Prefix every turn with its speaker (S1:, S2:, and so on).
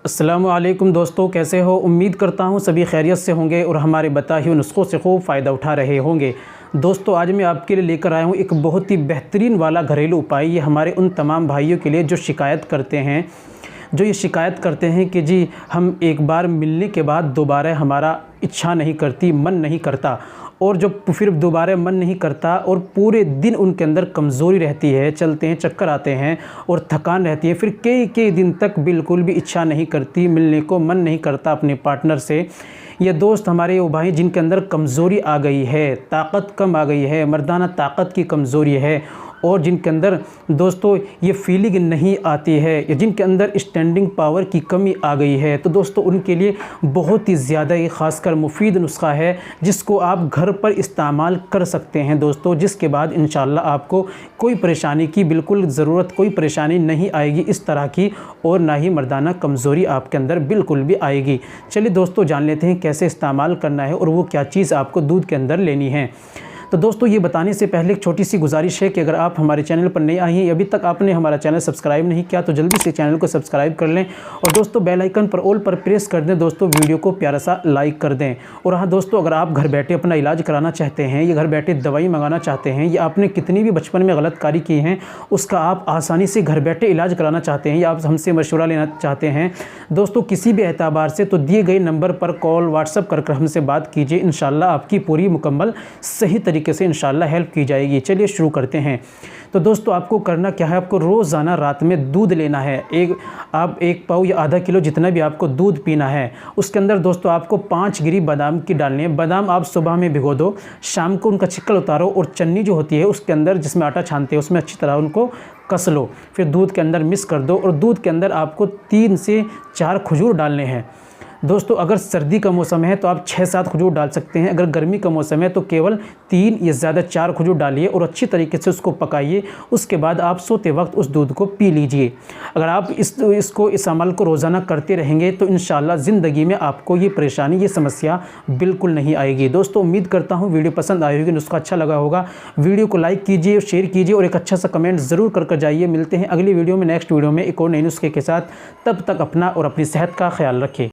S1: अस्सलामुअलैकुम दोस्तों, कैसे हो। उम्मीद करता हूँ सभी खैरियत से होंगे और हमारे बताए हुए नुस्ख़ों से खूब फ़ायदा उठा रहे होंगे। दोस्तों, आज मैं आपके लिए लेकर आया हूँ एक बहुत ही बेहतरीन वाला घरेलू उपाय। ये हमारे उन तमाम भाइयों के लिए जो शिकायत करते हैं कि जी हम एक बार मिलने के बाद दोबारा हमारा इच्छा नहीं करती, मन नहीं करता, और जो फिर दोबारा मन नहीं करता और पूरे दिन उनके अंदर कमज़ोरी रहती है, चलते हैं चक्कर आते हैं और थकान रहती है। फिर कई दिन तक बिल्कुल भी इच्छा नहीं करती, मिलने को मन नहीं करता अपने पार्टनर से। ये दोस्त हमारे वो भाई जिनके अंदर कमज़ोरी आ गई है, ताकत कम आ गई है, मर्दाना ताकत की कमज़ोरी है, और जिनके अंदर दोस्तों ये फीलिंग नहीं आती है, या जिनके अंदर स्टैंडिंग पावर की कमी आ गई है, तो दोस्तों उनके लिए बहुत ही ज़्यादा ही ख़ासकर मुफीद नुस्खा है जिसको आप घर पर इस्तेमाल कर सकते हैं दोस्तों। जिसके बाद इंशाअल्लाह आपको कोई परेशानी की बिल्कुल ज़रूरत, कोई परेशानी नहीं आएगी इस तरह की, और ना ही मर्दाना कमज़ोरी आपके अंदर बिल्कुल भी आएगी। चलिए दोस्तों, जान लेते हैं कैसे इस्तेमाल करना है और वो क्या चीज़ आपको दूध के अंदर लेनी है। तो दोस्तों, ये बताने से पहले एक छोटी सी गुजारिश है कि अगर आप हमारे चैनल पर नए आए हैं, अभी तक आपने हमारा चैनल सब्सक्राइब नहीं किया, तो जल्दी से चैनल को सब्सक्राइब कर लें और दोस्तों बेल आइकन पर ऑल पर प्रेस कर दें। दोस्तों वीडियो को प्यारा सा लाइक कर दें। और हाँ दोस्तों, अगर आप घर बैठे अपना इलाज कराना चाहते हैं या घर बैठे दवाई मंगाना चाहते हैं, या आपने कितनी भी बचपन में गलत कारी की हैं उसका आप आसानी से घर बैठे इलाज कराना चाहते हैं, या आप हमसे मशवरा लेना चाहते हैं दोस्तों किसी भी एतबार से, तो दिए गए नंबर पर कॉल व्हाट्सअप कर हमसे बात कीजिए। इंशाल्लाह आपकी पूरी मुकम्मल सही तरीके से इंशाल्लाह हेल्प की जाएगी। चलिए शुरू करते हैं। तो दोस्तों आपको करना क्या है, आपको रोज़ाना रात में दूध लेना है। आप एक पाव या आधा किलो जितना भी आपको दूध पीना है, उसके अंदर दोस्तों आपको 5 गिरी बादाम की डालनी है। बादाम आप सुबह में भिगो दो, शाम को उनका छिक्कल उतारो और चन्नी जो होती है उसके अंदर जिसमें आटा छानते हैं उसमें अच्छी तरह उनको कस लो, फिर दूध के अंदर मिक्स कर दो, और दूध के अंदर आपको 3 से 4 खजूर डालने हैं। दोस्तों अगर सर्दी का मौसम है तो आप 6-7 खजूर डाल सकते हैं, अगर गर्मी का मौसम है तो केवल 3 या ज़्यादा 4 खजूर डालिए और अच्छी तरीके से उसको पकाइए। उसके बाद आप सोते वक्त उस दूध को पी लीजिए। अगर आप इस अमल को रोज़ाना करते रहेंगे तो इंशाअल्लाह ज़िंदगी में आपको ये परेशानी, ये समस्या बिल्कुल नहीं आएगी। दोस्तों उम्मीद करता हूँ वीडियो पसंद आई होगी, नुस्खा अच्छा लगा होगा। वीडियो को लाइक कीजिए, शेयर कीजिए और एक अच्छा सा कमेंट ज़रूर कर जाइए। मिलते हैं अगली वीडियो में, नेक्स्ट वीडियो में एक और नए नुस्खे के साथ। तब तक अपना और अपनी सेहत का ख्याल रखें।